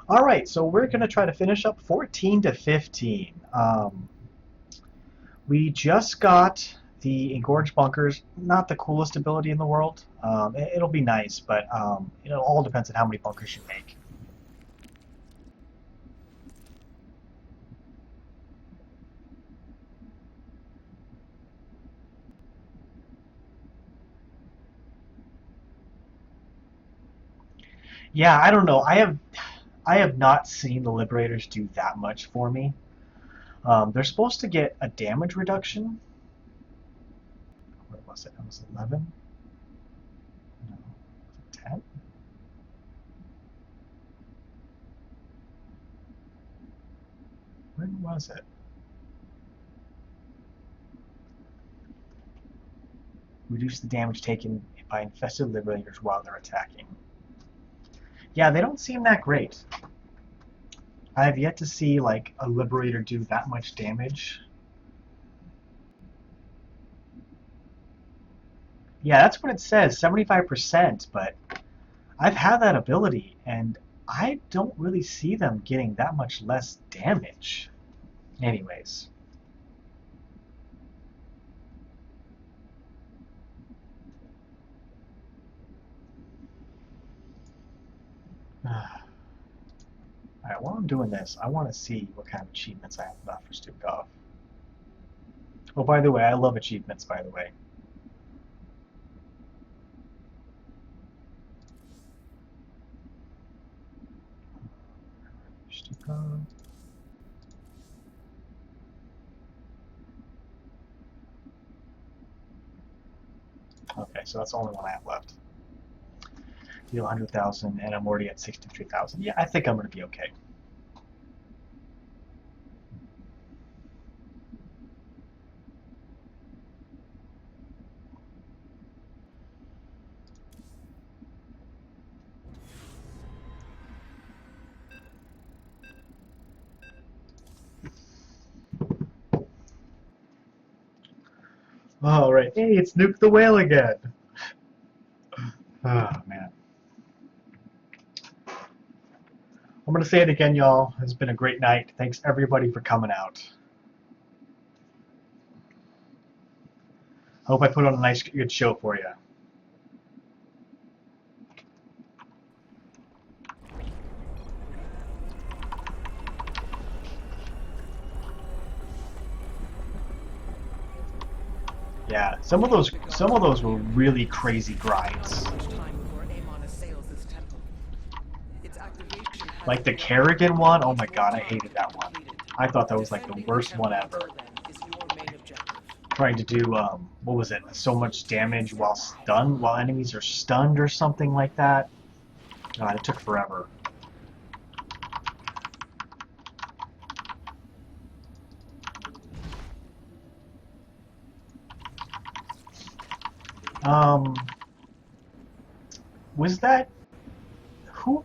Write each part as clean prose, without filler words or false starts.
All right, so we're going to try to finish up 14 to 15. We just got the Engorged Bunkers, not the coolest ability in the world. It'll be nice, but it all depends on how many bunkers you make. Yeah, I don't know. I have not seen the Liberators do that much for me. They're supposed to get a damage reduction. What was it? It was 11? No, 10? When was it? Reduce the damage taken by infested Liberators while they're attacking. Yeah, they don't seem that great. I have yet to see like a Liberator do that much damage. Yeah, that's what it says, 75%, but I've had that ability and I don't really see them getting that much less damage. Anyways. Alright, while I'm doing this, I want to see what kind of achievements I have left for Stukov. Oh, by the way, I love achievements, by the way. Stukov. Okay, so that's the only one I have left. Deal 100,000, and I'm already at 63,000. Yeah, I think I'm going to be okay. All right, hey, it's Nuke the Whale again. Oh, man. I'm going to say it again, y'all. It's been a great night. Thanks, everybody, for coming out. Hope I put on a nice, good show for you. Yeah, some of those were really crazy grinds. Like the Kerrigan one, oh my god, I hated that one. I thought that was like the worst one ever. Trying to do, what was it, so much damage while stunned, while enemies are stunned or something like that. God, it took forever. Um, was that, who,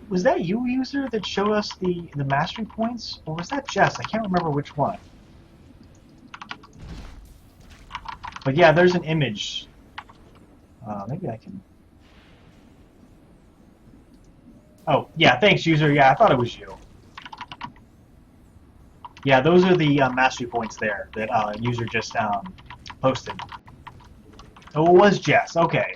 was that you, user, that showed us the mastery points? Or was that Jess? I can't remember which one. But yeah, there's an image. Maybe I can... Oh, yeah, thanks, user. Yeah, I thought it was you. Yeah, those are the mastery points there that user just posted. Oh, it was Jess. Okay.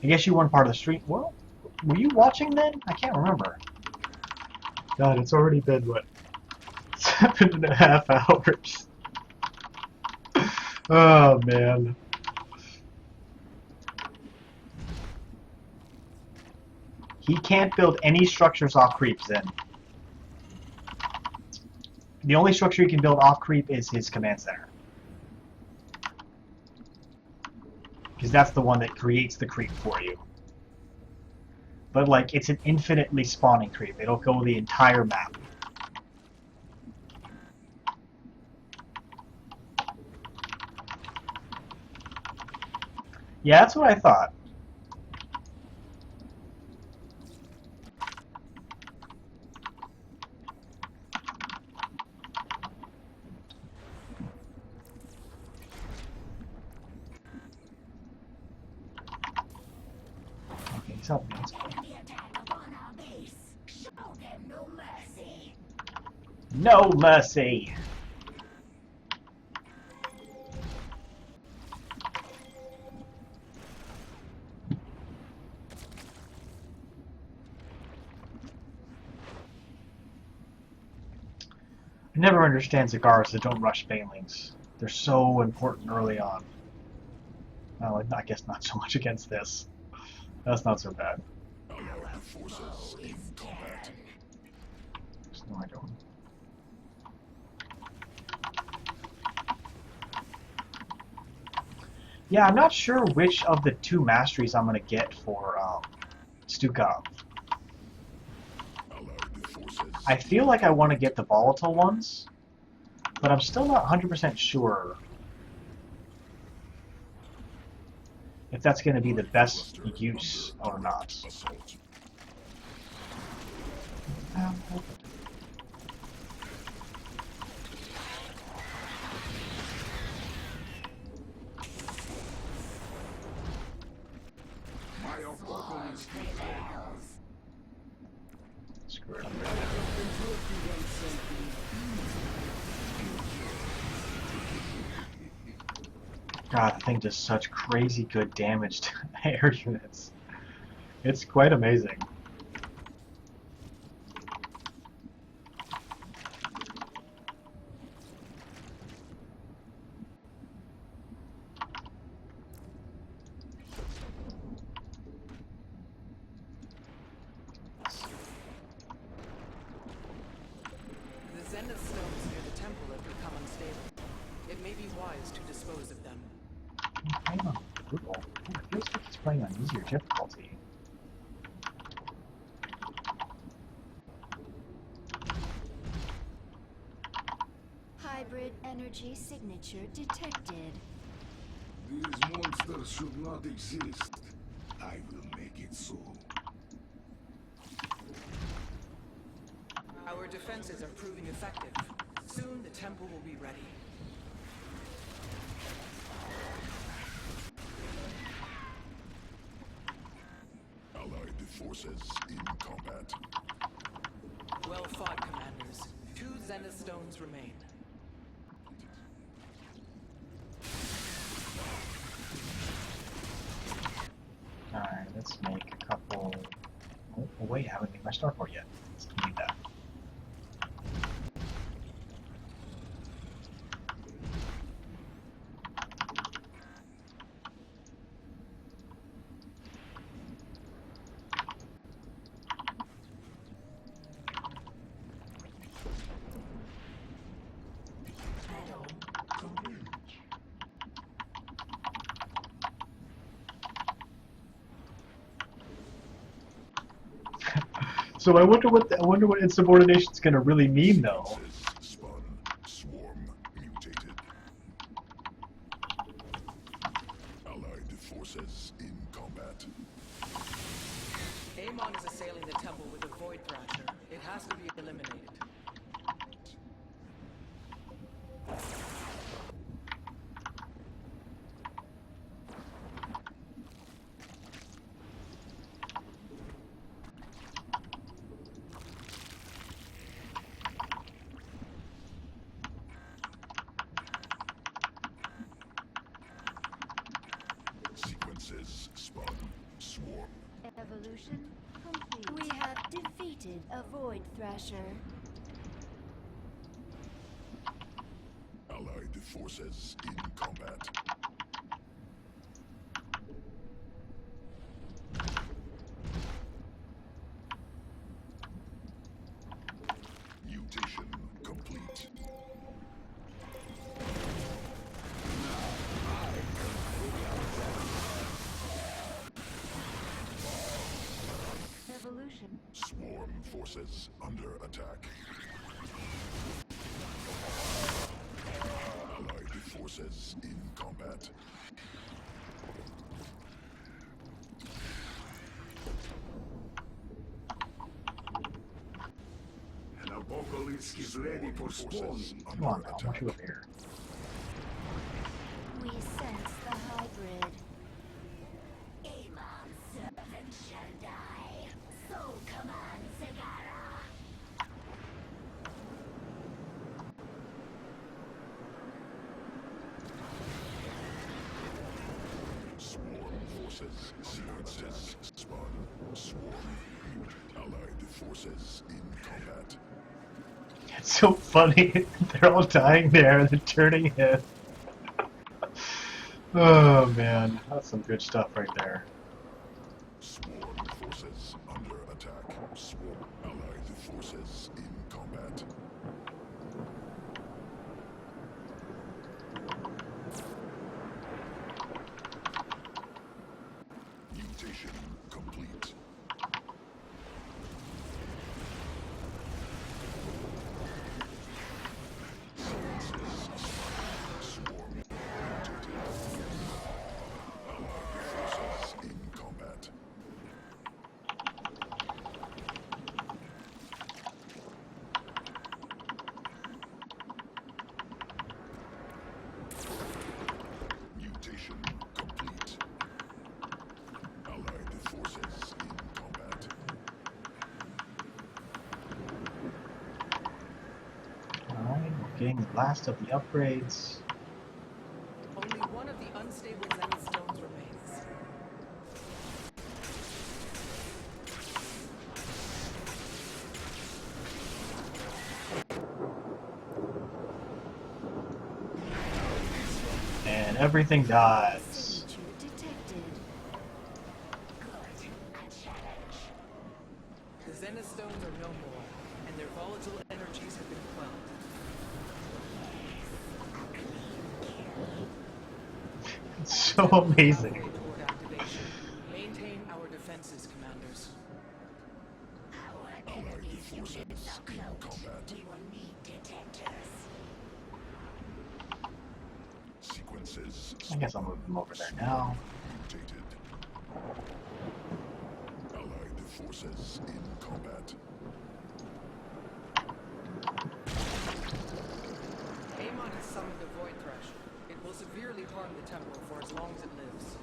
I guess you weren't part of the stream. Well, were you watching then? I can't remember. God, it's already been, what, 7.5 hours. Oh, man. He can't build any structures off creeps then. The only structure he can build off creep is his command center. Because that's the one that creates the creep for you. But, like, it's an infinitely spawning creep. It'll go the entire map. Yeah, that's what I thought. He's helping me. No mercy! I never understand cigars that don't rush banelings. They're so important early on. Well, I guess not so much against this. That's not so bad. There's no I don't. Yeah, I'm not sure which of the two masteries I'm going to get for Stukov. I feel like I want to get the volatile ones, but I'm still not 100% sure if that's going to be the best use or not. Screw it. God, the thing does such crazy good damage to air units. It's quite amazing. The zenith stones near the temple have become unstable. It may be wise to dispose of them. I'm playing on brutal. It feels like he's playing on easier difficulty. Hybrid energy signature detected. These monsters should not exist. I will make it so. Our defenses are proving effective. Soon the temple will be ready. Allied forces in combat. Well fought, commanders. 2 zenith stones remain. Alright, let's make a couple... Oh, wait, I haven't made my starport yet. Let's need that. So I wonder what insubordination's gonna really mean, though. Spun, swarm, mutated. Allied forces in combat. Amon is assailing the temple with a void thrasher. It has to be eliminated. Sequences spun, swarm. Evolution complete. We have defeated a void thrasher. Allied forces in combat. Mutation complete. Evolution. Swarm forces under attack. Allied forces in combat. An apocalypse is ready for spawning. Come on now, why don't you up here? We sense the hybrid. Amon's servant shall forces, sequences, spawn, swarm, allied forces in combat. It's so funny. They're all dying there and then turning in. Oh man, that's some good stuff right there. Swarm forces under attack. Swarm allied forces in combat. Mutation complete. Swarm mutated. Allied forces in combat. Mutation complete. Allied forces in combat. Alright, we're getting the last of the upgrades. Only one of the unstable zenith stones remains. And everything dies. Signature detected. The zenith stones are no more, and their volatile energies have been quelled. It's so amazing. Halfway toward activation. Maintain our defenses, commanders. Allied forces in combat. Sequences. I guess I'll move them over there now. Mutated. Allied forces in combat. Amon has summoned a void thresh. It will severely harm the temple for as long as it lives.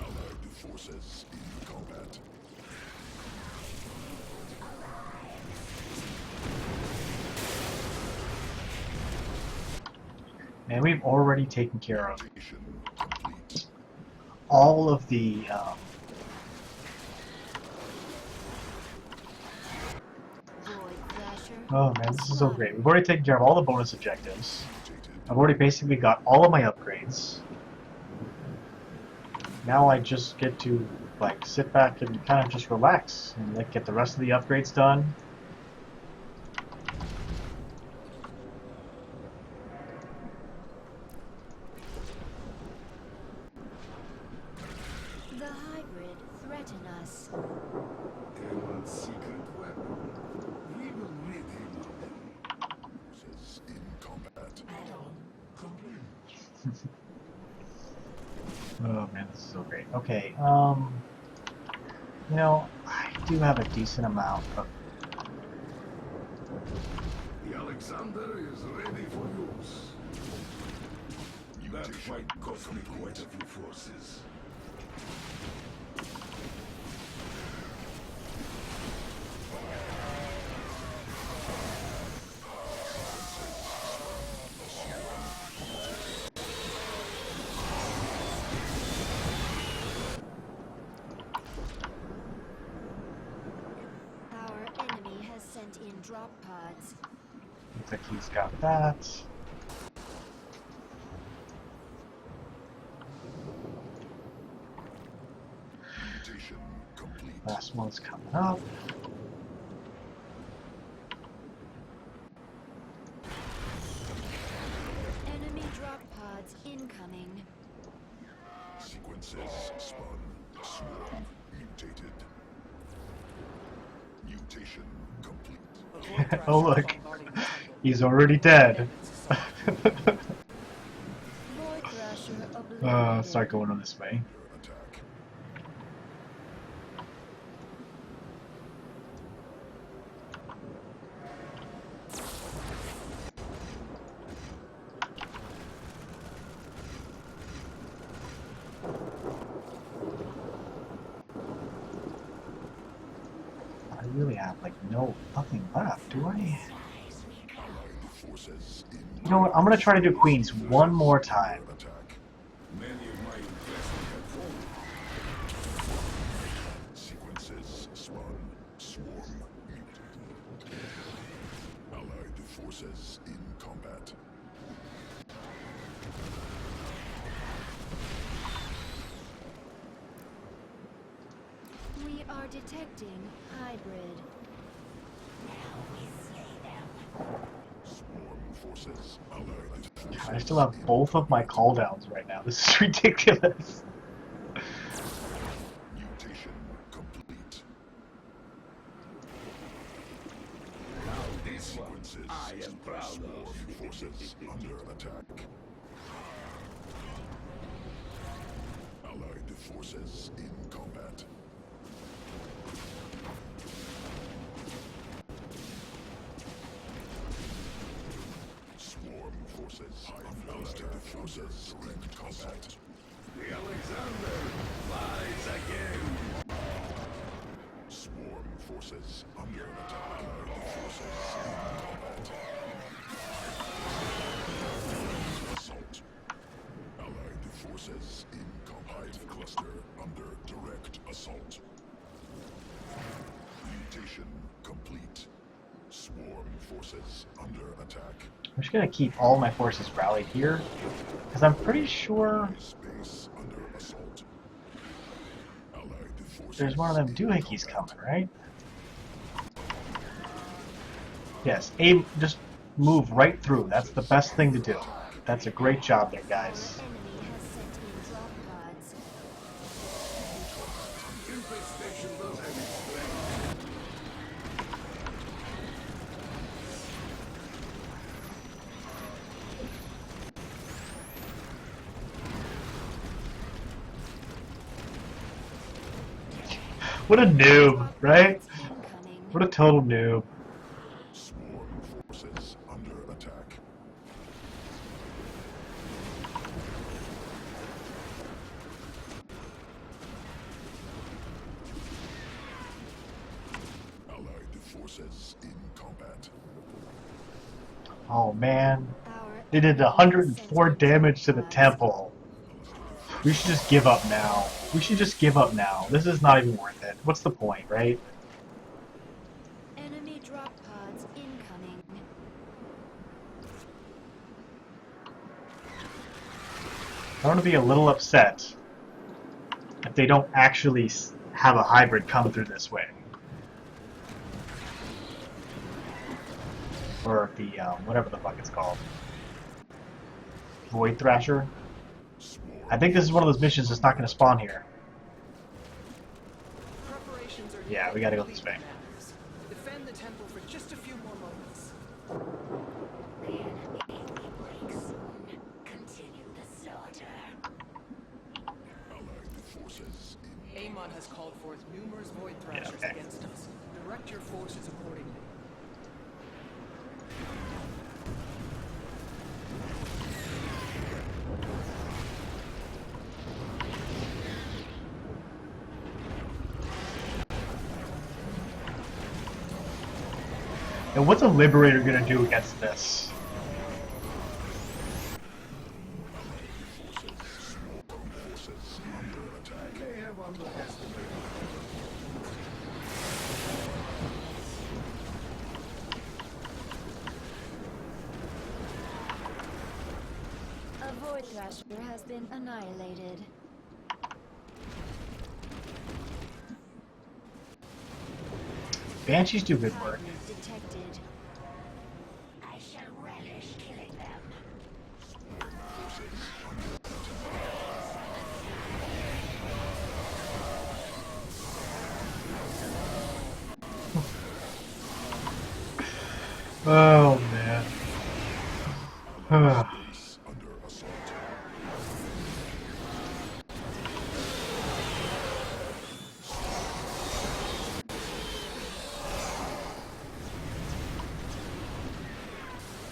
Allied forces in combat. And we've already taken care of Mutation complete. all of the Void Thrasher. oh man, this is so great. We've already taken care of all the bonus objectives. Mutated. I've already basically got all of my upgrades. Now I just get to like sit back and kind of just relax and like get the rest of the upgrades done. The hybrid threaten us. Amon's secret weapon. We will rid him of them. Forces in combat. Oh man, this is so great. Okay, you know, I do have a decent amount of The Alexander is ready for use. That fight cost me quite a few forces. Our enemy has sent in drop pods. looks like he's got that. Mutation complete. Last one's coming up. Enemy drop pods incoming. Sequences spun. Swarm mutated. Mutation complete. A void thresh Oh, is look. bombarding the temple. He's already dead. And its society. Void Thrasher obliterated. Start going on this way. Under attack. I really have like nothing left, do I? Allied forces in You know what? I'm gonna try to do Queens one more time. attack. Many of my We are detecting hybrid. Swarm forces allied. God, I still have both of my cooldowns right now. This is ridiculous. Mutation complete. This Sequences. I am proud Swarm of. forces under attack. Allied forces in combat. Swarm forces. Allied forces in combat. The Alexander flies again. Swarm forces under attack. Allied forces in combat. Assault. Allied forces in combat. Cluster under direct assault. Mutation complete. Swarm forces under attack. I'm just gonna keep all my forces rallied here, because I'm pretty sure Space under assault. Allied forces there's one of them in doohickeys combat. coming, right? Yes, aim, just move right through. That's the best thing to do. That's a great job there, guys. Enemy has sent in drop pods. Infestation does have its strength. What a noob, right? Incoming. What a total noob. Swarm forces under attack. Allied forces in combat. Oh man, Our they did enemy has 104 sent in damage to the drop pods. temple. We should just give up now. We should just give up now. This is not even worth it. What's the point, right? Enemy drop pods incoming. I want to be a little upset if they don't actually have a hybrid come through this way. Or the, whatever the fuck it's called. Void Thrasher. I think this is one of those missions that's not going to spawn here. Preparations are Yeah, we gotta go this way. Commanders. Defend the temple for just a few more moments. Continue the slaughter. Allied forces in Amon has called forth numerous void Yeah, thrashers okay. against us. Direct your forces accordingly. And what's a Liberator going to do against this? forces under attack. They have underestimated. A void thrasher has been annihilated. Banshees do good work. Hybrid detected. I shall relish killing them. Oh man. Base under assault.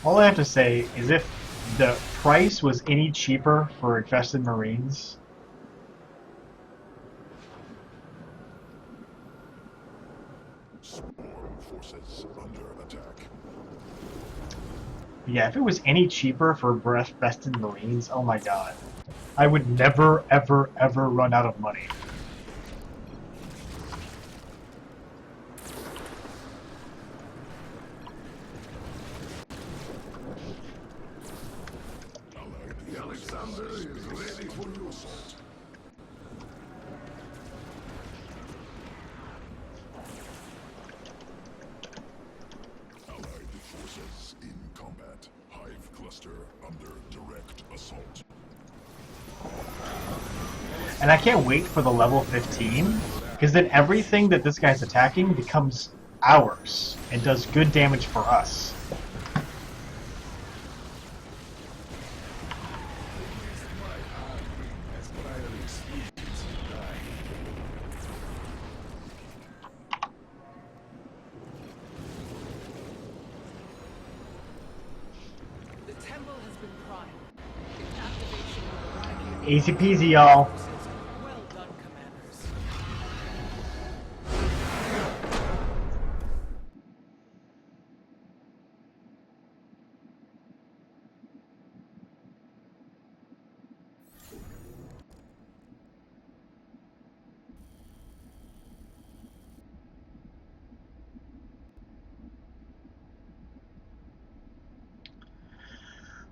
All I have to say is if the price was any cheaper for Infested Marines, Swarm forces under attack. yeah, if it was any cheaper for Infested Marines, oh my god. I would never, ever, ever run out of money. Allied The Alexander is ready for use. And I can't wait for the level 15, because then everything that this guy's attacking becomes ours and does good damage for us. The temple has been primed. Its activation will eradicate Easy peasy, y'all. forces. Well done, commanders.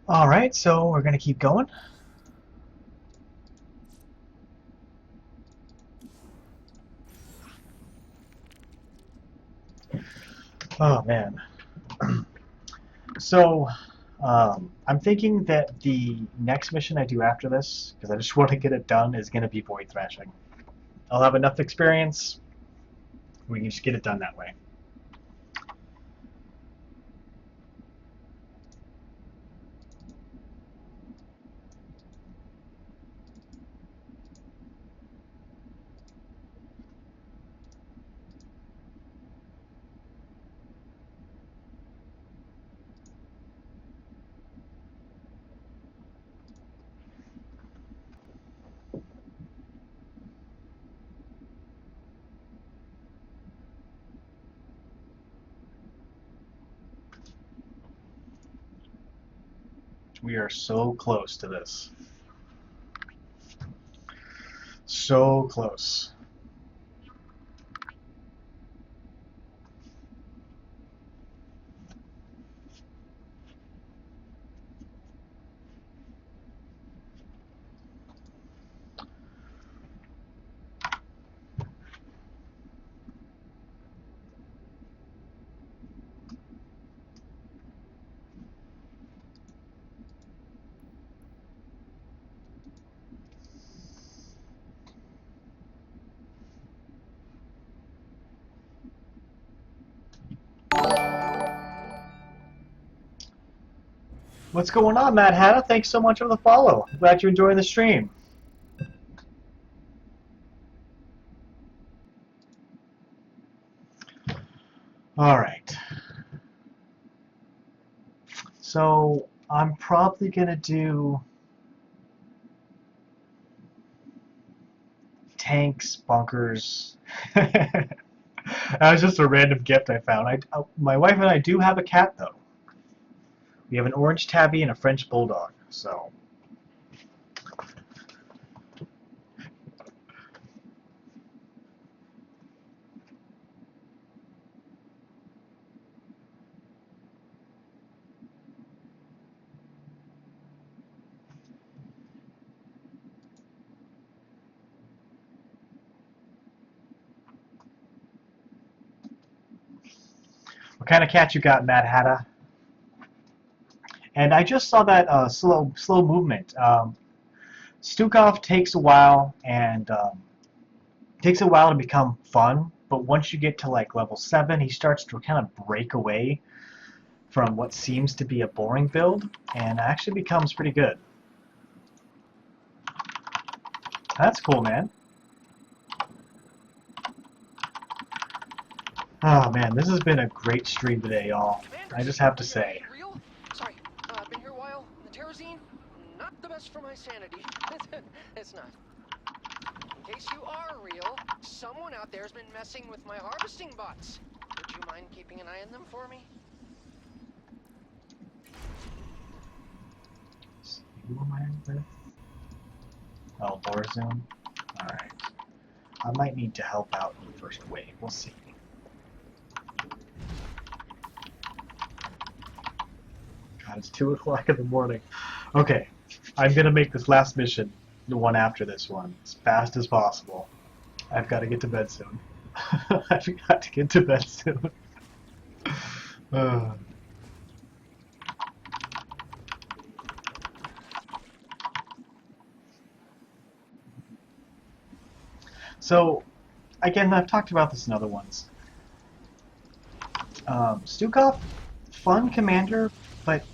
Alright, so we're going to keep going. Oh, man. So, I'm thinking that the next mission I do after this, because I just want to get it done, is going to be Void Thrashing. I'll have enough experience. We can just get it done that way. We are so close to this. So close. What's going on, Matt Hanna? Thanks so much for the follow. I'm glad you're enjoying the stream. Alright. So, I'm probably going to do tanks, bunkers. That was just a random gift I found. My wife and I do have a cat, though. We have an orange tabby and a French bulldog, so... What kind of cat you got, Mad Hatta? And I just saw that slow movement. Stukov takes a while and takes a while to become fun, but once you get to like level 7, he starts to kind of break away from what seems to be a boring build and actually becomes pretty good. That's cool, man. Oh man, this has been a great stream today, y'all. I just have to say. Real? Sorry, I've been here a while. The terrazine, not the best for my sanity. It's not. In case you are real, someone out there's been messing with my harvesting bots. Would you mind keeping an eye on them for me? Who am I with? Oh, Borzum. Alright. I might need to help out in the first wave. We'll see. God, it's 2 o'clock in the morning. Okay, I'm gonna make this last mission, the one after this one, as fast as possible. I've got to get to bed soon. I've got to get to bed soon. So, again, I've talked about this in other ones. Stukov, fun commander, but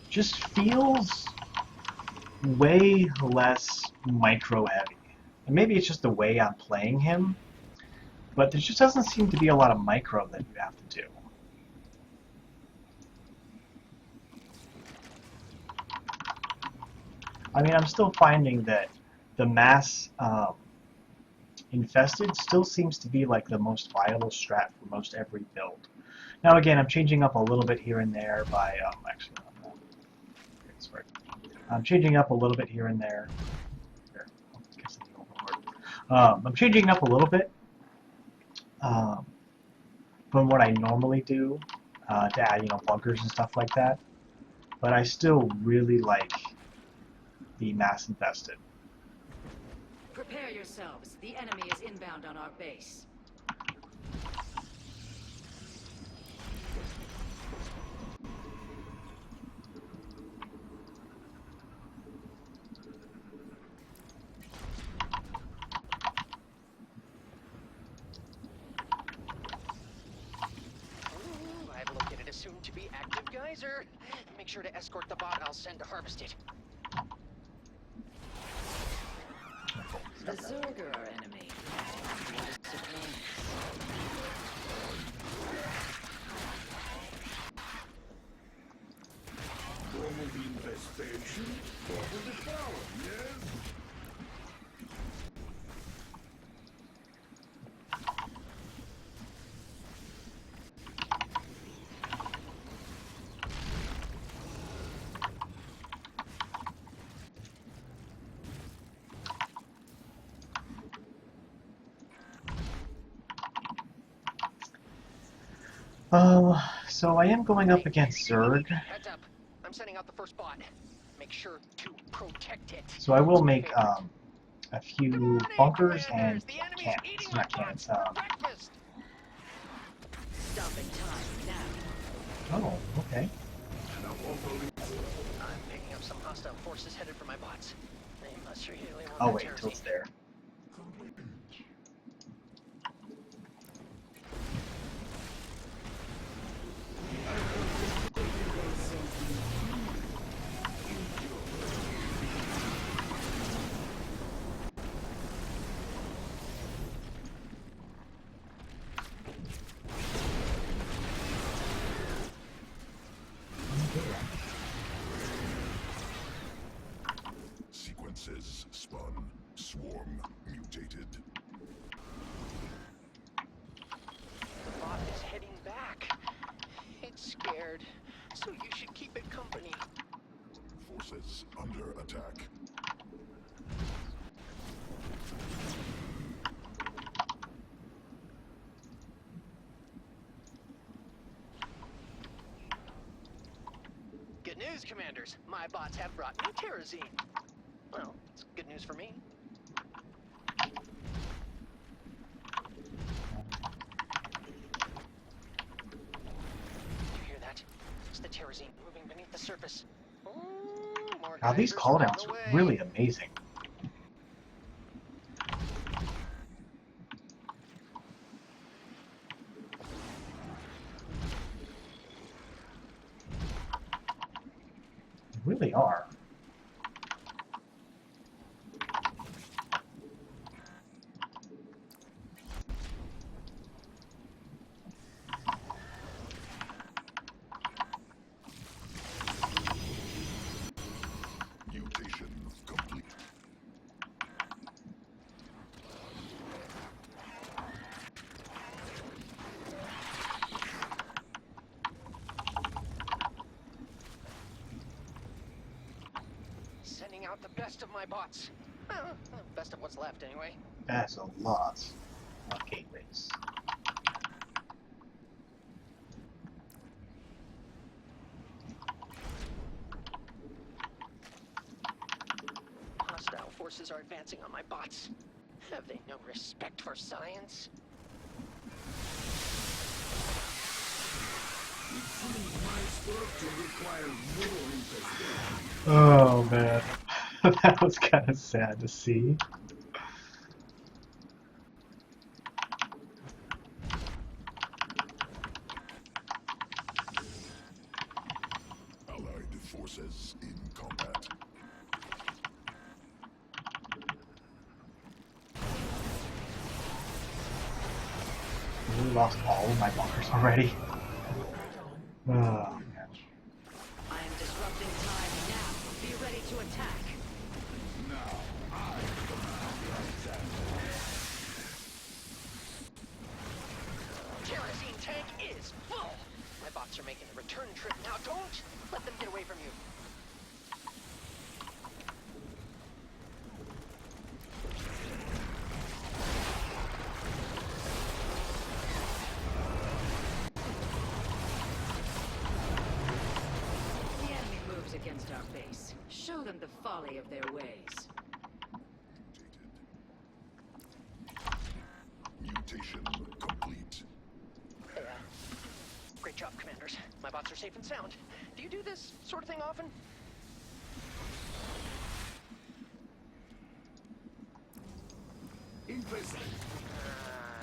just feels way less micro heavy. And maybe it's just the way I'm playing him, but there just doesn't seem to be a lot of micro that you have to do. I mean, I'm still finding that the mass infested still seems to be like the most viable strat for most every build. Now again, I'm changing up a little bit here and there by, actually, sorry. I'm changing up a little bit here and there. Here, I'm changing up a little bit from what I normally do to add, bunkers and stuff like that. But I still really like the mass infested. Prepare yourselves. The enemy is inbound on our base. Ooh, I've located a soon-to-be active geyser. Make sure to escort the bot I'll send to harvest it. The Zerg are our enemy. What is it mean? From the infestation over the power, yes? So I am going up against Zerg. Heads up. I'm sending out the first bot. Make sure to protect it. So I will make a few Good morning, bunkers Commanders. and The enemy's cannons, eating not my cannons. bots for breakfast. Stopping time now. Oh, okay. I'm picking up some hostile forces headed for my bots. They must really want I'll that wait till it's terrazine. there. Sequences spun, swarm mutated. The bot is heading back. It's scared, so you should keep it company. Forces under attack. Good news, Commanders. My bots have brought me terrazine. Well, it's good news for me. Did you hear that? It's the terrazine moving beneath the surface. Ooh, more Now these geysers on cooldowns the are way. really amazing. They really are. Mutation complete. Sending out the best of my bots. Well, best of what's left, anyway. That's a lot of gateways. Hostile forces are advancing on my bots. Have they no respect for science? It seems my structure requires more infestation. Oh man, that was kind of sad to see. lost all of my bunkers already. Oh, man. I am disrupting time now. Be ready to attack. Kerosene tank is full! My bots are making a return trip now. Don't let them get away from you. The enemy moves against our base. Show them the folly of their ways. Mutation complete. Hey, great job, commanders. My bots are safe and sound. Do you do this sort of thing often? Interesting.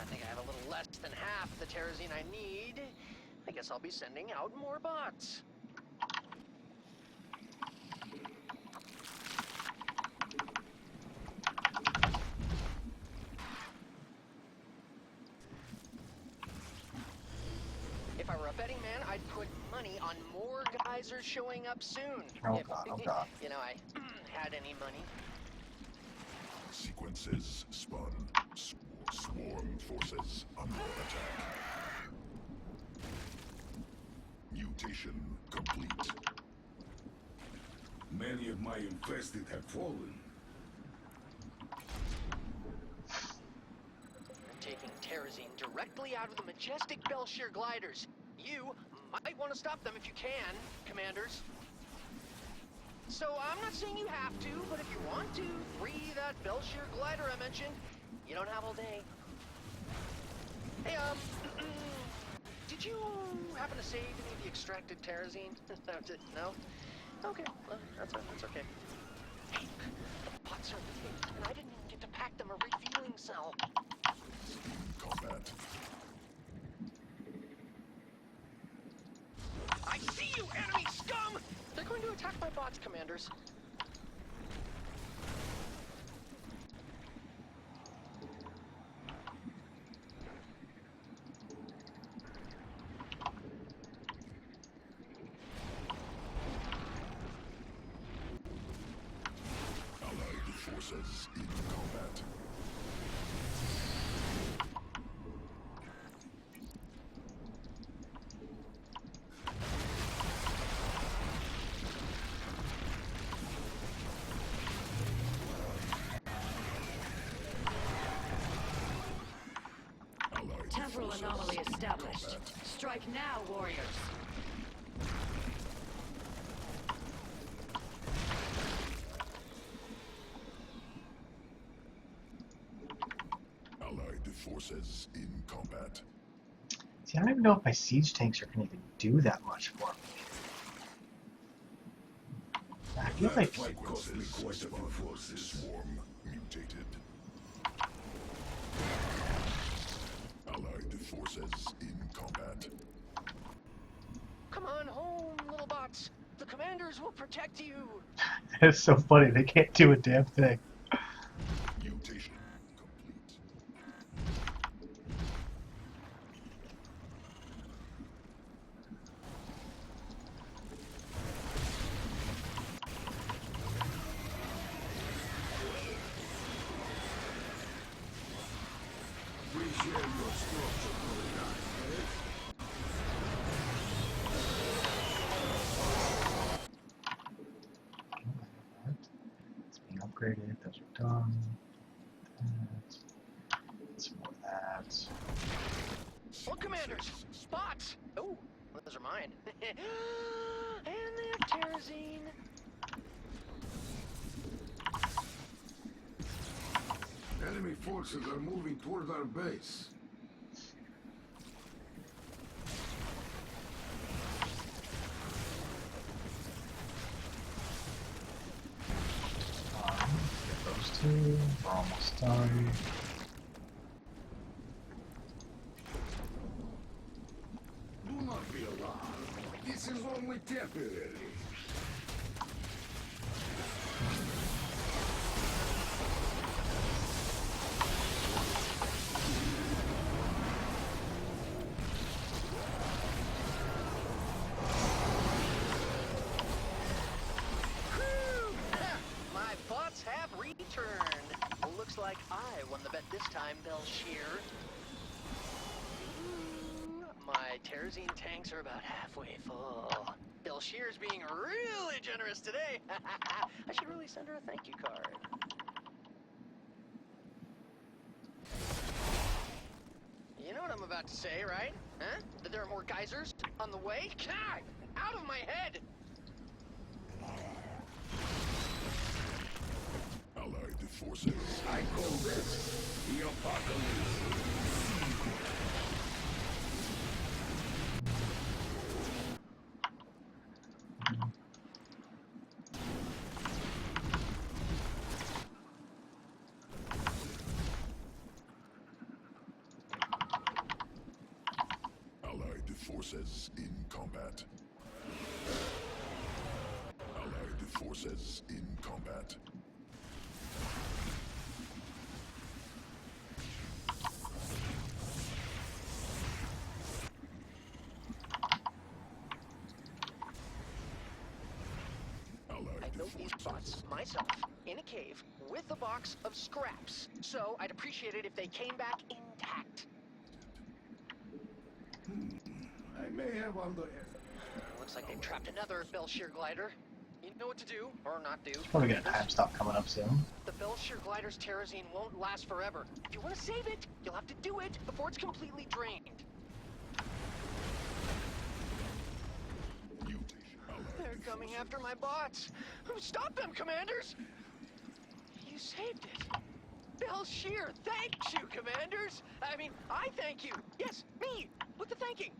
I think I have a little less than half the terrazine I need. I guess I'll be sending out more bots. If I were a betting man, I'd put money on more geysers showing up soon. Oh If, god, oh god. you know, I had any money. Sequences spun. Swarm forces under attack. Mutation complete. Many of my infested have fallen. I'm taking terrazine directly out of the majestic Belshire gliders. You might want to stop them if you can, commanders. So I'm not saying you have to, but if you want to free that Belshire glider I mentioned, you don't have all day. Hey, did you happen to save any of the extracted terrazine? No? Okay, well, that's okay. Hey, the pots are leaving, and I didn't even get to pack them a refueling cell. Combat. I see you, enemy scum! They're going to attack my bots, commanders. Allied forces in combat. Allied Temporal forces anomaly in established. combat. Strike now, warriors. Allied forces in combat. See, I don't even know if my siege tanks are going to even do that much for me. I feel like Fight cost me quite a few forces. Swarm mutated. Allied forces in combat. Come on home, little bots. The commanders will protect you. it's so funny. They can't do a damn thing. Mutation complete. Appreciate your structure, guys. It's being upgraded. Those are done. Some more of that. Look, commanders, bots. Oh, those are mine. And they have terrazine. Enemy forces are moving toward our base. Get those two. We're almost done. Do not be alarmed. This is only temporary. I won the bet this time, Belshir. My Terrazine tanks are about halfway full. Belshir's being really generous today. I should really send her a thank you card. You know what I'm about to say, right? Huh? That there are more geysers on the way? God, out of my head! Allied forces. I call this the apocalypse. Allied forces in combat. Allied forces in combat. I built these bots myself in a cave with a box of scraps. So I'd appreciate it if they came back intact. I may have underestimated. Looks like they've trapped another Belshir glider. You know what to do, or not do. Probably got a time stop coming up soon. The Belshir glider's Terrazine won't last forever. If you want to save it, you'll have to do it before it's completely drained. They're coming after my bots. Stop them, commanders! You saved it. Belshir, thank you, commanders! I thank you. Yes, me, with the thanking.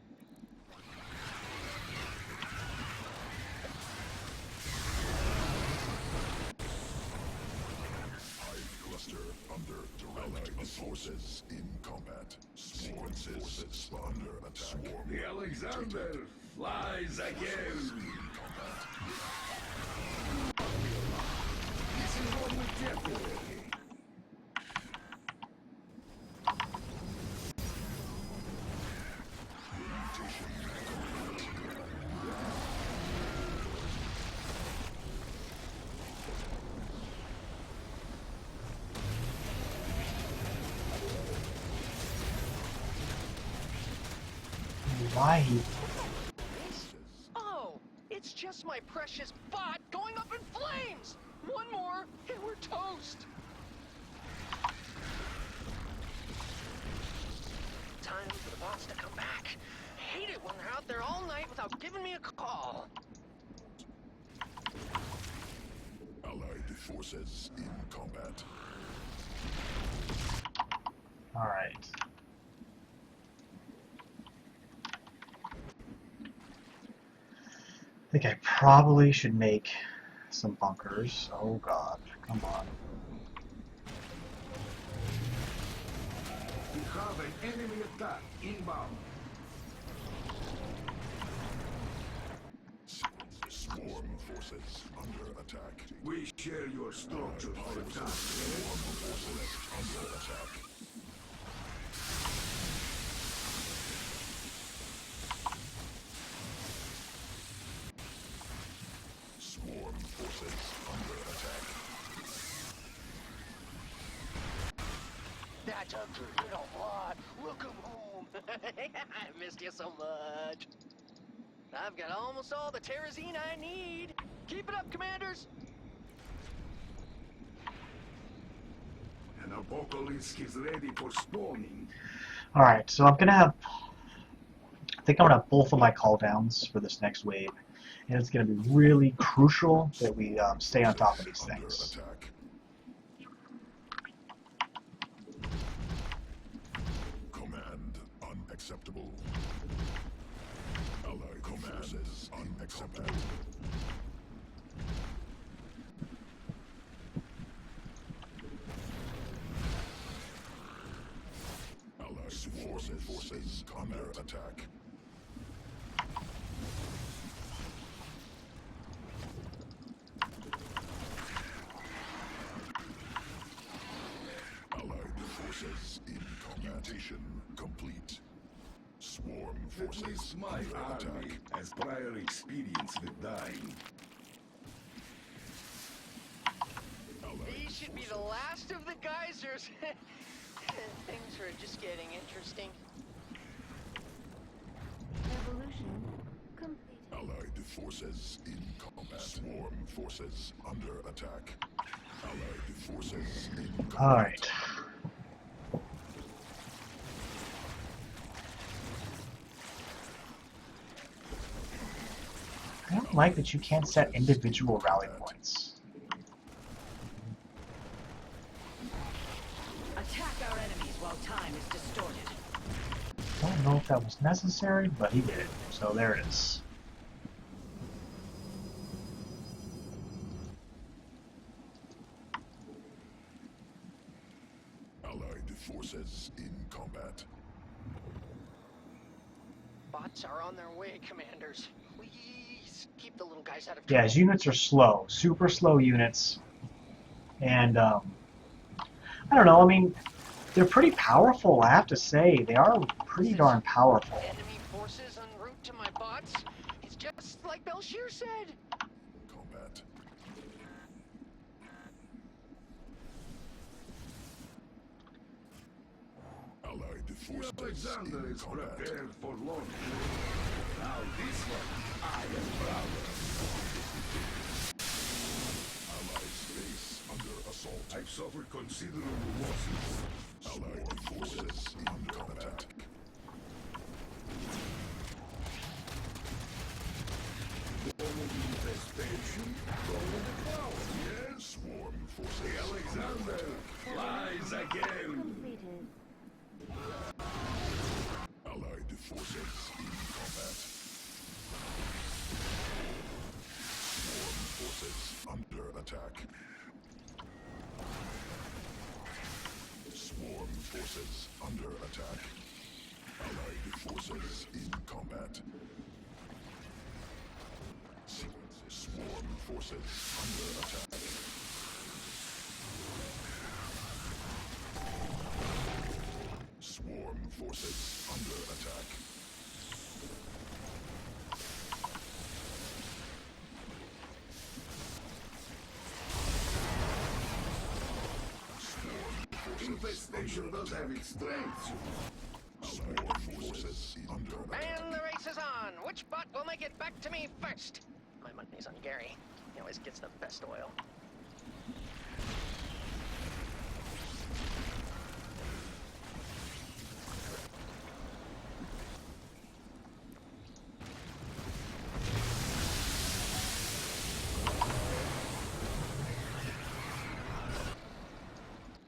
Cluster under direct forces in combat. Swarm forces under attack. The Alexander flies again. This is what we get for. Why he... Oh, it's just my precious bot going up in flames! One more, and we're toast! Time for the bots to come back. Hate it when they're out there all night without giving me a call. Allied forces in combat. Alright. I think I probably should make some bunkers. Oh god, come on. We have an enemy attack inbound. Swarm forces under attack. We share your structure for attack. Swarm forces under attack. Swarm forces under attack. That's a good lot. Welcome home. I missed you so much. I've got almost all the Terrazine I need. Keep it up, commanders. An apocalypse is ready for spawning. Alright, so I'm gonna have... I think I'm gonna have both of my call downs for this next wave. And it's gonna be really crucial that we stay on top of these things. Attack. Command unacceptable. Allied forces unacceptable. Allied forces under attack. Allied forces in commutation complete. Swarm At forces least my under army attack. has prior experience with dying. Allied These should be the last of the geysers. Things are just getting interesting. Evolution complete. Allied forces in combat. Swarm forces under attack. Allied forces in combat. All right. I don't like that you can't set individual rally points. Attack our enemies while time is distorted. Don't know if that was necessary, but he did. So there it is. Allied forces in combat. Bots are on their way, commanders. Please keep the little guys out of Yeah, trouble. his units are slow, super slow units, and I don't know. I mean, they're pretty powerful. I have to say, they are pretty darn powerful. Enemy forces en route to my bots. It's just like Belshir said. Combat. Allied forces Alexander in is combat. prepared for launch. Now this one, I am proud of. Allied space under assault. I've suffered considerable losses. Allied forces in combat. Infestation from the cloud. Yes, Swarm forces. the Alexander flies again. Completed. Allied forces in combat. Swarm forces under attack. Swarm forces under attack. Allied forces in combat. Swarm forces under attack. Swarm forces under attack. Infestation does have its strengths. Swarm forces under attack. And the race is on. Which bot will make it back to me first? My money's on Gary. He always gets the best oil.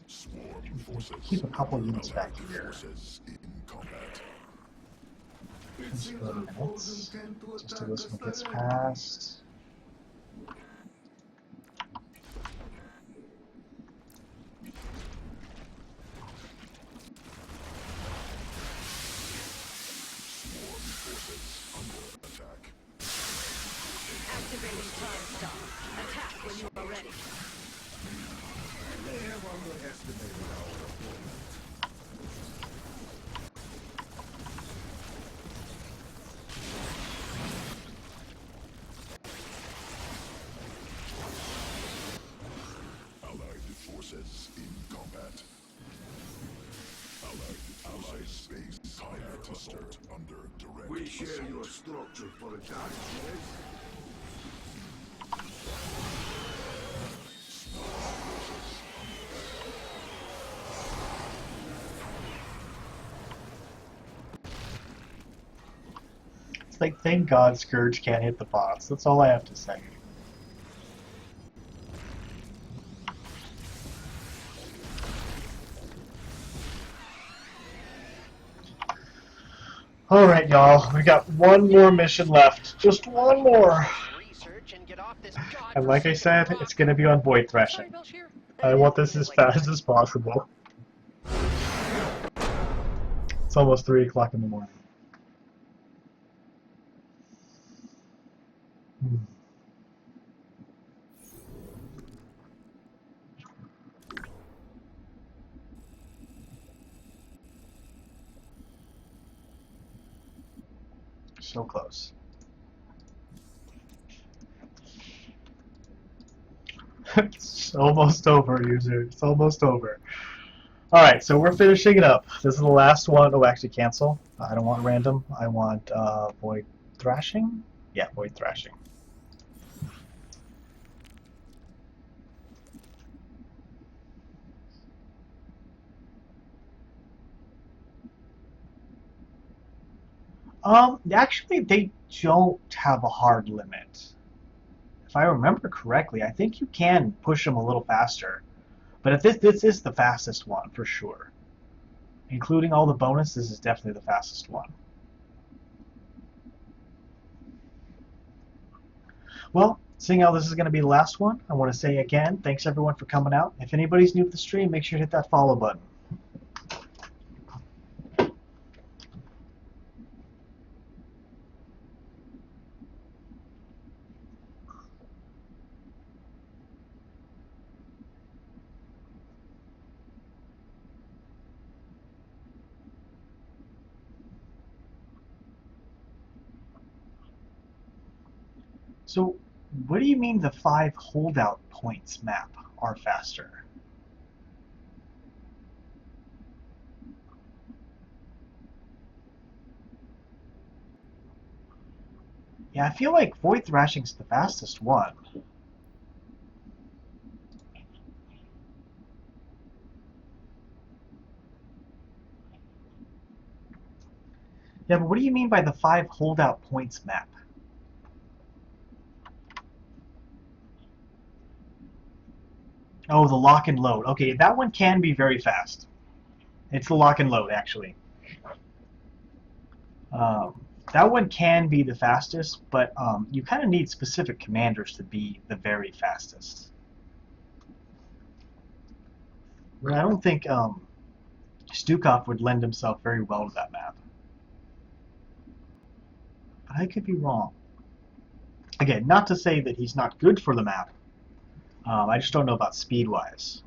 Swarm forces. Keep a couple units back Allied here. forces in combat. It Just seems for a our minute, foes intend to just attack till this us one gets directly. past. Swarm forces under attack. Activating time stop. Attack when you are ready. They have underestimated our opponent. Allied forces in combat. Allied space combat assault under direct We share assault. your structure for a time, yes? It's like, thank God Scourge can't hit the bots. That's all I have to say. Alright, y'all. We got one more mission left. Just one more. Research and get off this And like I said, godforsaken it's going to be on Void Sorry, Threshing. Belshir. I want this as fast as possible. It's almost 3 o'clock in the morning. So close. It's almost over, user. It's almost over. Alright, so we're finishing it up. This is the last one. Oh, actually, cancel. I don't want random. I want void thrashing. Yeah, void thrashing. Actually, they don't have a hard limit. If I remember correctly, I think you can push them a little faster. But if this is the fastest one, for sure. Including all the bonus, this is definitely the fastest one. Well, seeing how this is going to be the last one, I want to say again, thanks everyone for coming out. If anybody's new to the stream, make sure to hit that follow button. So, what do you mean the 5 holdout points map are faster? Yeah, I feel like Void Thrashing's the fastest one. Yeah, but what do you mean by the 5 holdout points map? Oh, the lock and load. Okay, that one can be very fast. It's the lock and load, actually. That one can be the fastest, but you kind of need specific commanders to be the very fastest. I don't think Stukov would lend himself very well to that map. But I could be wrong. Again, not to say that he's not good for the map. I just don't know about speed-wise.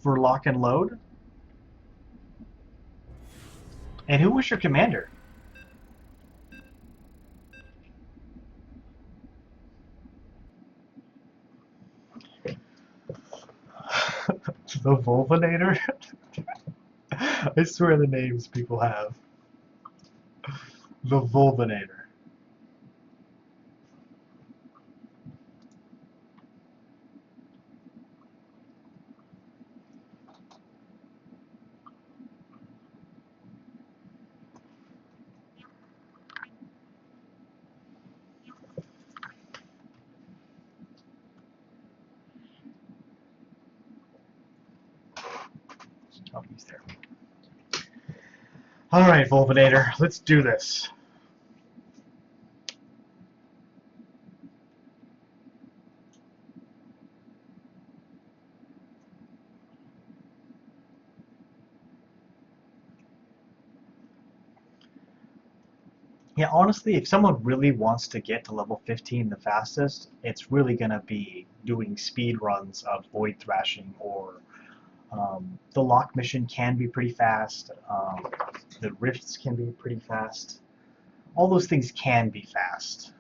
For lock and load? And who was your commander? The Volvinator? I swear the names people have. The Volvinator. Oh, he's there. Alright, Volvinator, let's do this. Yeah, honestly, if someone really wants to get to level 15 the fastest, it's really going to be doing speed runs of Void Thrashing, or the lock mission can be pretty fast, the rifts can be pretty fast. All those things can be fast.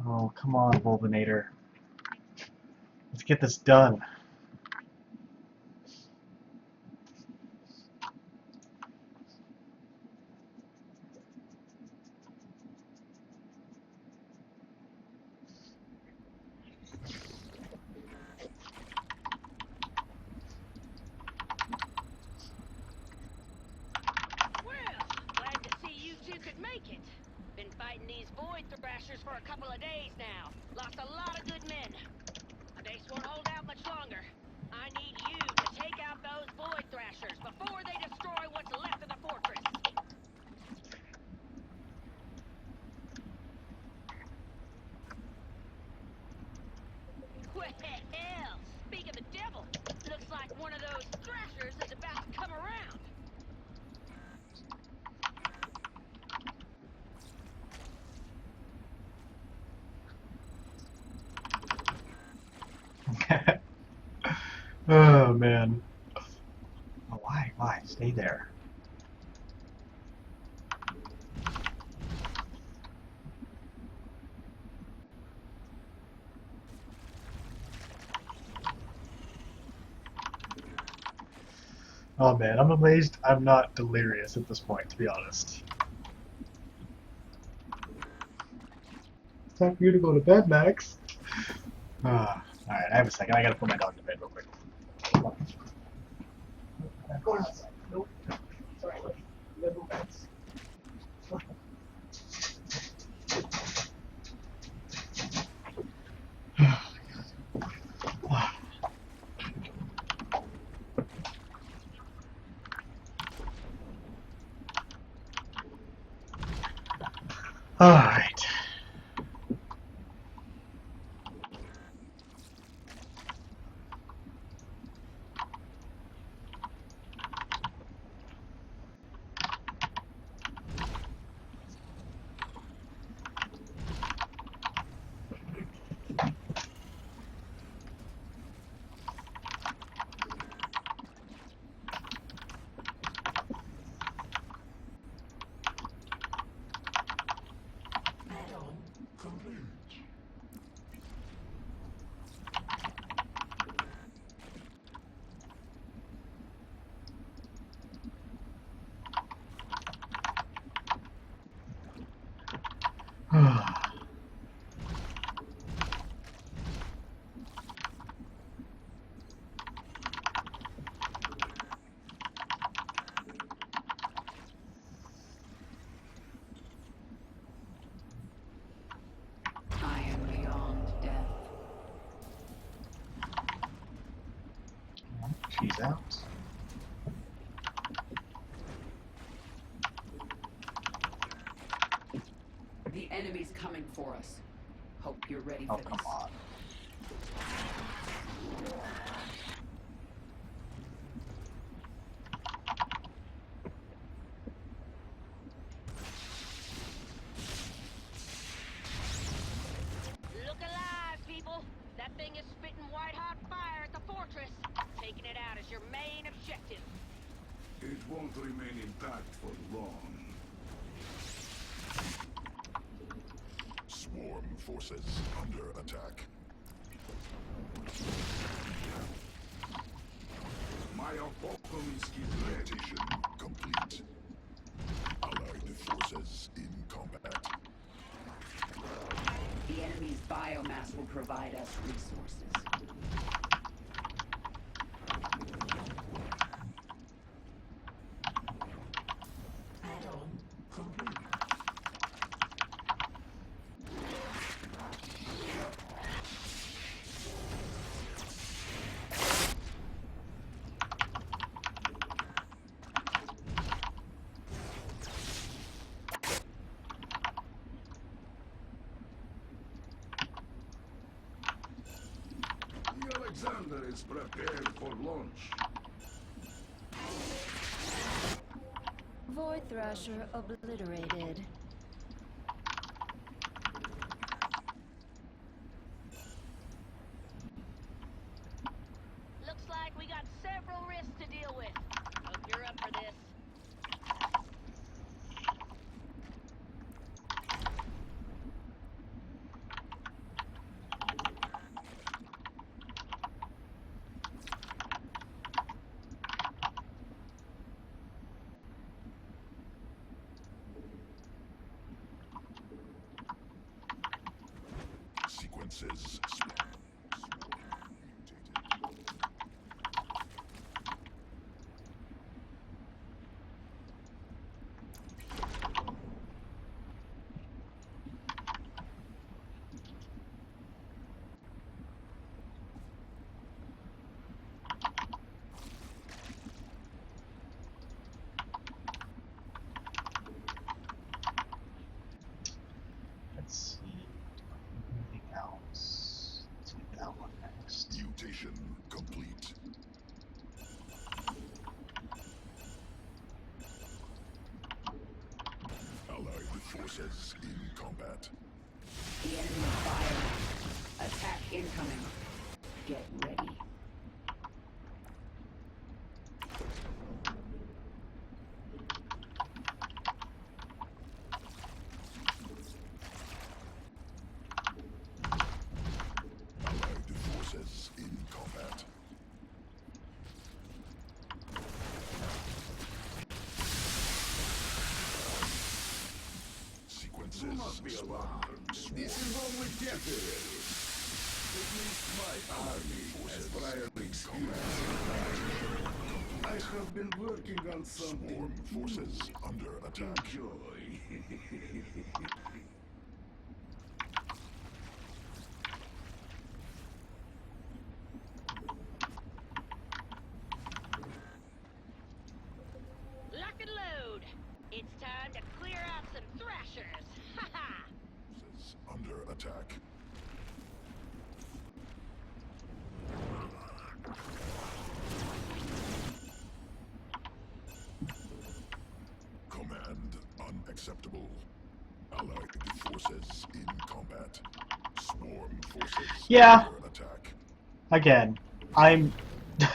Oh, come on, Volvinator. Let's get this done. Glad to see you two could make it. Been fighting these Void Thrashers for a couple of days now. Lost a lot of good men. They won't hold out much longer. Oh man. Oh, why? Why? Stay there. Oh man, I'm amazed I'm not delirious at this point, to be honest. It's time for you to go to bed, Max. Ah, alright, I have a second. I gotta put my dog to bed real quick. Go outside. Nope. Sorry, buddy. You gotta go beds. Alright. I am beyond death. She's out. The enemy's coming for us. Hope you're ready Oh, for come this. on. Look alive, people! That thing is spitting white-hot fire at the fortress. Taking it out is your main objective. It won't remain intact for long. Swarm forces under attack. My apocalypse is ready. Mutation complete. Allied forces in combat. The enemy's biomass will provide us resources. The Alexander is prepared for launch. Void Thrasher obliterated. Looks like we got several risks to deal with. Hope you're up for this. Sequences spawn. Mutated. Let's see. Anything else? Let's get that one next. Mutation complete. Allied forces in combat. The enemy's biomass. Attack incoming. Get ready. Allied forces in combat. Sequences. Do not be alarmed. This is only temporary. At least my army has prior experience. I have been working on something. Swarm forces under attack. Enjoy. Lock and load. It's time to clear out some thrashers. Ha ha! Forces under attack. Command unacceptable. Allied forces in combat. Swarm forces Yeah. under attack. Again, I'm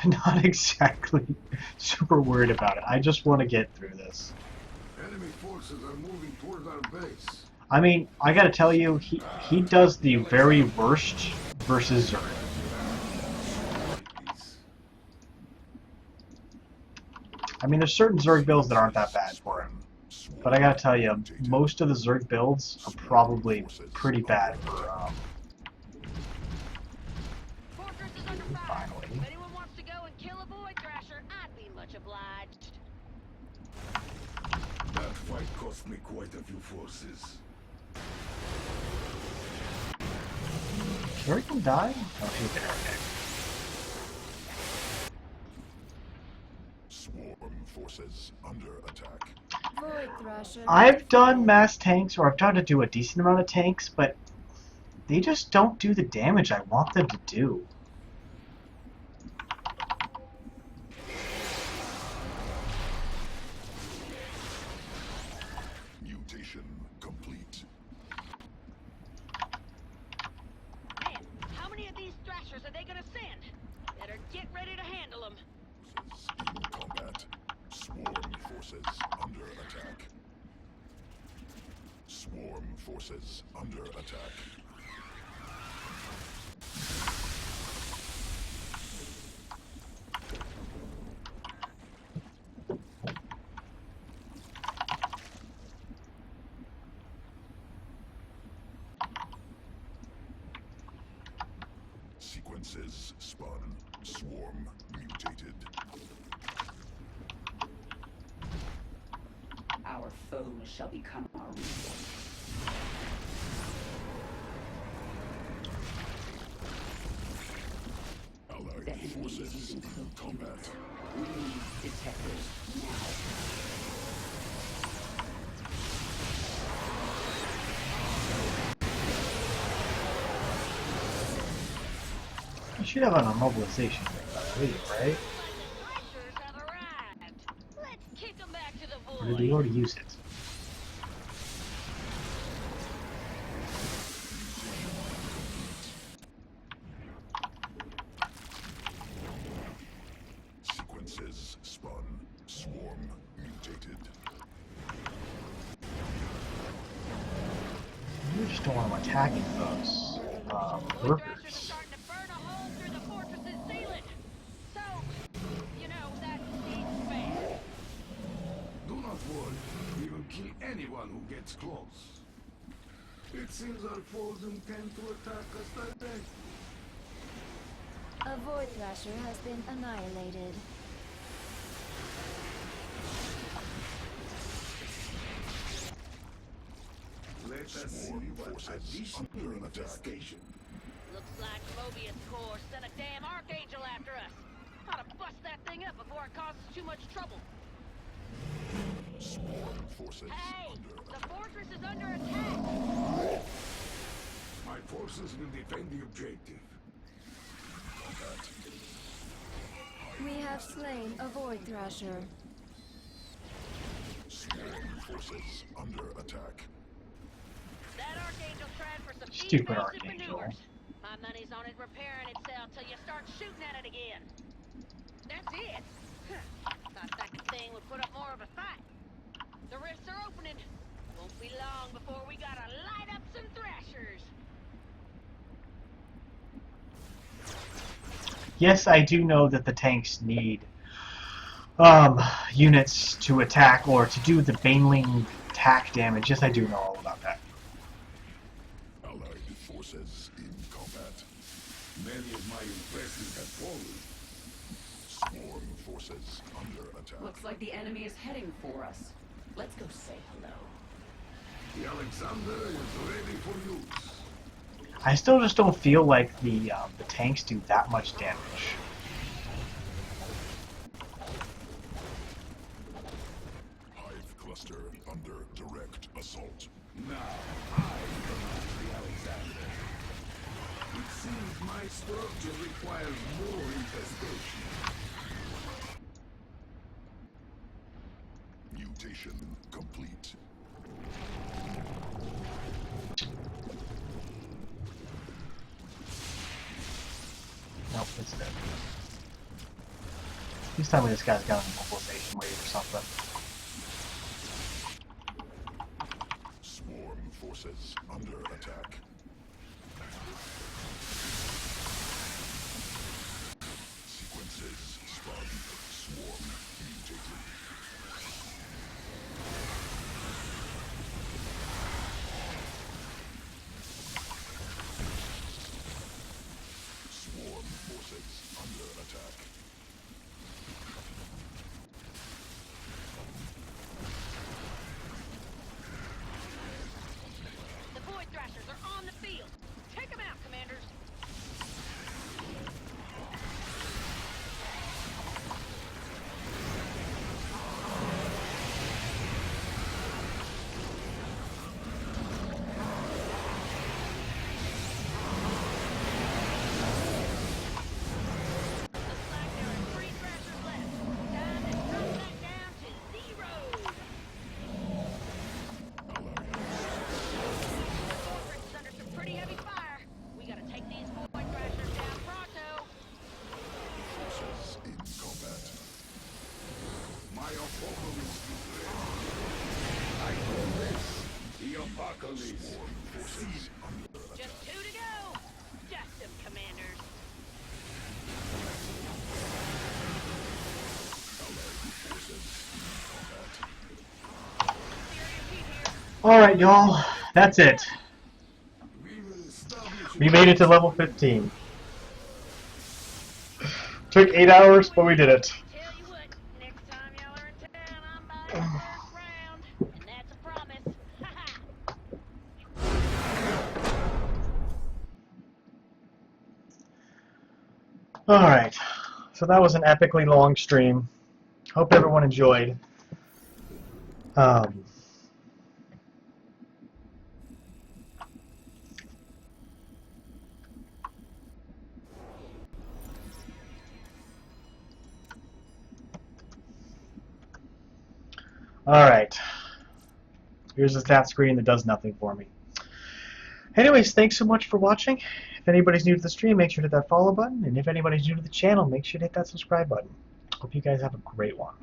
not exactly super worried about it. I just want to get through this. Enemy forces are moving toward our base. I mean, I gotta tell you, he does the very worst versus Zerg. I mean, there's certain Zerg builds that aren't that bad for him. But I gotta tell you, most of the Zerg builds are probably pretty bad for, Fortress is under fire. Finally. If anyone wants to go and kill a Void Thrasher, I'd be much obliged. That fight cost me quite a few forces. Zerg can die? Oh, he's there, okay. Swarm forces under attack. Void Thrasher. I've done mass tanks, or I've tried to do a decent amount of tanks, but they just don't do the damage I want them to do. Mutation complete. Man, how many of these Thrashers are they gonna send? Better get ready to handle them. Forces in combat. Swarm forces under attack. Swarm forces under attack. Sequences spun. Swarm mutated. Our foes shall become our reward. Allied The enemy is forces using in cloak combat. We need detectors now. You should have an immobilization thing, I believe, right? Thrashers have arrived. Let's kick them back to the Or did void. we already use it? Sequences spun. Swarm mutated. You just don't want them attacking those Void Thrashers are workers. starting to burn a hole through the fortress's ceiling. So, you know, that seems fair. Do not worry. We will kill anyone who gets close. It seems our foes intend to attack us directly. A Void Thrasher has been annihilated. Let us see Swarm what forces additional under attack. infestation. Looks like Mobius Corps sent a damn Archangel after us. Ought to bust that thing up before it causes too much trouble. Swarm forces Hey, under the attack. fortress is under attack. My forces will defend the objective. Combat. We have slain a Void Thrasher. Swarm forces under attack. That Archangel's trying for some Stupid evasive Archangel. maneuvers. My money's on it repairing itself till you start shooting at it again. That's it. Thought that thing would put up more of a fight. The rifts are opening. Won't be long before we gotta light up some thrashers. Yes, I do know that the tanks need units to attack or to do the baneling attack damage. Yes, I do know all about that. Allied forces in combat. Many of my impressors have fallen. Swarm forces under attack. Looks like the enemy is heading for us. Let's go say hello. The Alexander is ready for use. I still just don't feel like the tanks do that much damage. Hive cluster under direct assault. Now, I command the Alexander. It seems my structure requires more infestation. Mutation complete. Nope, it's dead. Please tell me this guy's got an mobilization wave or something. Swarm forces under attack. Sequences spun. Swarm mutated. Swarm forces under attack. The Void Thrashers are on the field. Take them out, commanders. Looks like there are 3 Thrashers left. Time to drop that down to 0. The fortress is under some pretty heavy fire. We gotta take these Void Thrashers down pronto. Forces in combat. My apocalypse is ready. I call this the apocalypse. Swarm forces under attack. Just 2 to go. Dust them, commanders. Allied forces in combat. Serious heat here. Alright, y'all. That's it. We will establish We made it to level 15. Took 8 hours, but we did it. Tell you what, next time y'all are in town, I'm buying the first round. And that's a promise. Alright. So that was an epically long stream. Hope everyone enjoyed. Alright. Here's a stat screen that does nothing for me. Anyways, thanks so much for watching. If anybody's new to the stream, make sure to hit that follow button. And if anybody's new to the channel, make sure to hit that subscribe button. Hope you guys have a great one.